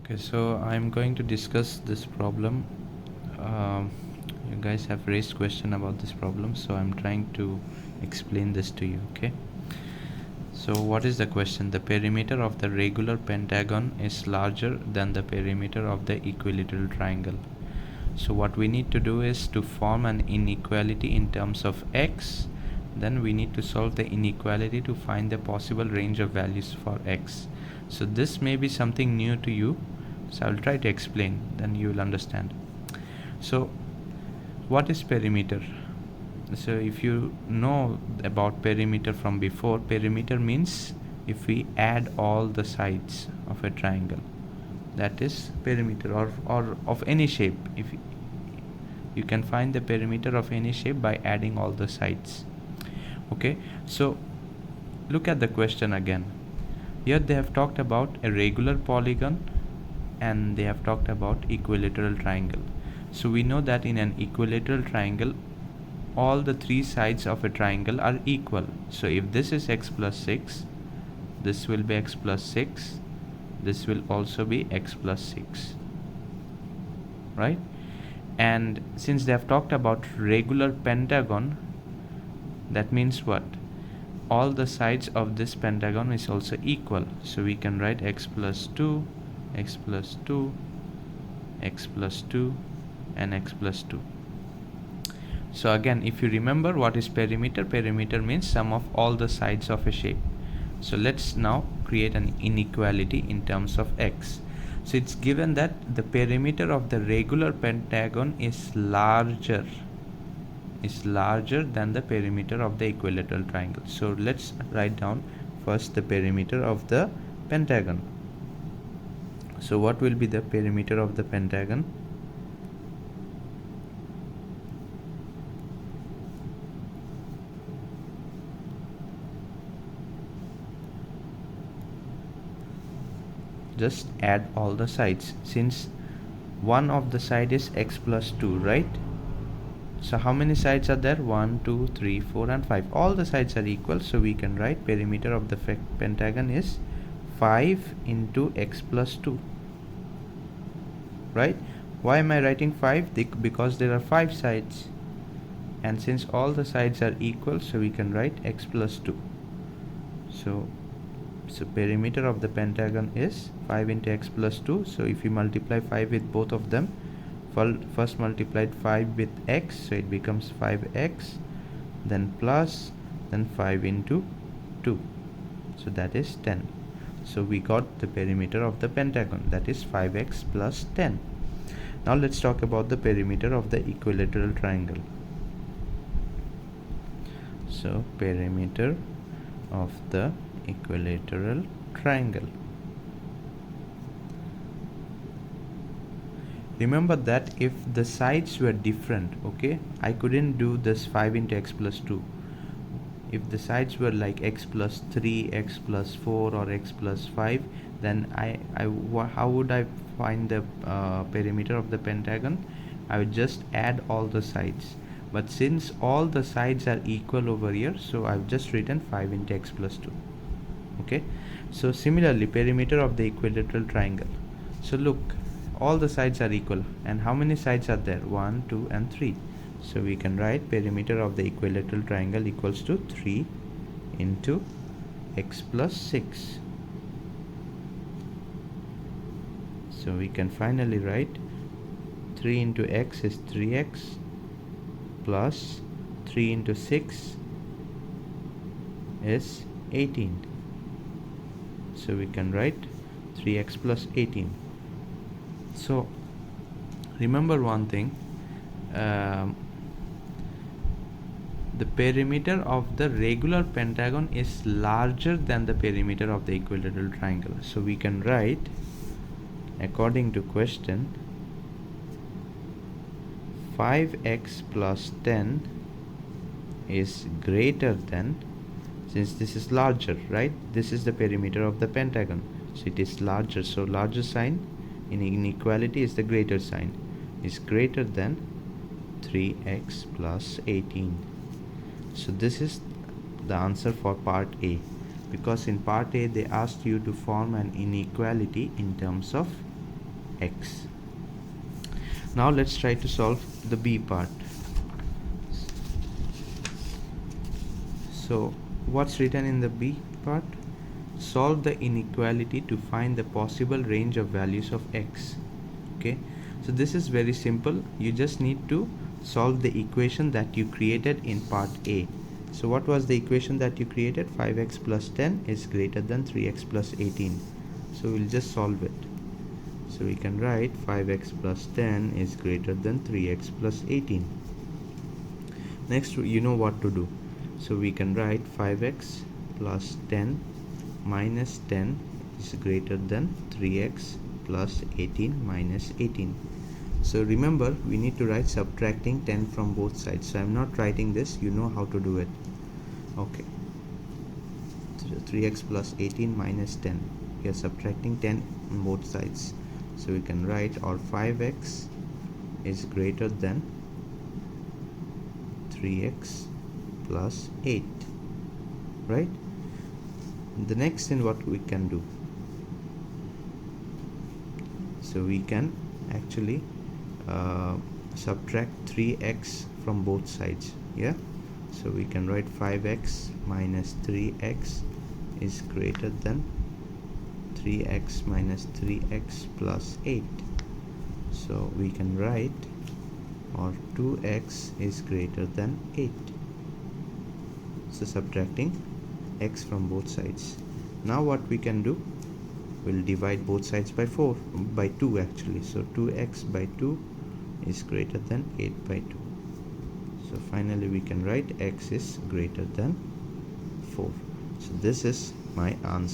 Okay, so I'm going to discuss this problem. Um, you guys have raised question about this problem, so I'm trying to explain this to you. Okay. So what is the question? The perimeter of the regular pentagon is larger than the perimeter of the equilateral triangle. So what we need to do is to form an inequality in terms of x. Then we need to solve the inequality to find the possible range of values for x. So this may be something new to you, so I'll try to explain, then you will understand. So what is perimeter? So if you know about perimeter from before, perimeter means if we add all the sides of a triangle, that is perimeter, or of any shape. If you can find the perimeter of any shape by adding all the sides. Okay, so look at the question again. Here they have talked about a regular polygon and they have talked about equilateral triangle. So we know that in an equilateral triangle all the three sides of a triangle are equal. So if this is x plus 6, this will be x plus 6, this will also be x plus 6, right? And since they have talked about regular pentagon, that means what? All the sides of this pentagon is also equal. So we can write x plus 2, x plus 2, x plus 2 and x plus 2. So again, if you remember what is perimeter, perimeter means sum of all the sides of a shape. So let's now create an inequality in terms of x. So it's given that the perimeter of the regular pentagon is larger than the perimeter of the equilateral triangle. So let's write down first the perimeter of the pentagon. So what will be the perimeter of the pentagon? Just add all the sides, since one of the side is x plus 2, right? So how many sides are there? 1, 2, 3, 4 and 5. All the sides are equal, so we can write perimeter of the pentagon is 5 into x plus 2, right? Why am I writing 5? Because there are 5 sides, and since all the sides are equal, so we can write x plus 2. So perimeter of the pentagon is 5 into x plus 2. So if you multiply 5 with both of them, first multiplied 5 with x, so it becomes 5x, then plus, then 5 into 2, so that is 10. So we got the perimeter of the pentagon, that is 5x plus 10. Now let's talk about the perimeter of the equilateral triangle. So perimeter of the equilateral triangle. Remember that if the sides were different, okay, I couldn't do this 5 into x plus 2. If the sides were like x plus 3, x plus 4 or x plus 5, then how would I find the perimeter of the pentagon? I would just add all the sides. But since all the sides are equal over here, so I've just written 5 into x plus 2. Okay, so similarly perimeter of the equilateral triangle. So look, all the sides are equal, and how many sides are there? 1, 2 and 3. So we can write perimeter of the equilateral triangle equals to 3 into x plus 6. So we can finally write 3 into x is 3x plus 3 into 6 is 18. So we can write 3x plus 18. So remember one thing, the perimeter of the regular pentagon is larger than the perimeter of the equilateral triangle. So we can write, according to question, 5x plus 10 is greater than, since this is larger, right? This is the perimeter of the pentagon, so it is larger. So larger sign in inequality is the greater sign, is greater than 3x plus 18. So this is the answer for part A, because in part A they asked you to form an inequality in terms of x. Now let's try to solve the b part. So what's written in the b part? Solve the inequality to find the possible range of values of x. Okay, so this is very simple. You just need to solve the equation that you created in part A. So what was the equation that you created? 5x plus 10 is greater than 3x plus 18. So we'll just solve it. So we can write 5x plus 10 is greater than 3x plus 18. Next, you know what to do. So we can write 5x plus 10 minus 10 is greater than 3x plus 18 minus 18. So remember, we need to write subtracting 10 from both sides. So I'm not writing this, you know how to do it. Okay, so 3x plus 18 minus 10, we are subtracting 10 on both sides. So we can write our 5x is greater than 3x plus 8, right? The next thing what we can do, so we can actually subtract 3x from both sides. Yeah, so we can write 5x minus 3x is greater than 3x minus 3x plus 8. So we can write or 2x is greater than 8. So subtracting x from both sides. Now what we can do, we'll divide both sides by 2 actually. So 2x by 2 is greater than 8 by 2. So finally we can write x is greater than 4. So this is my answer.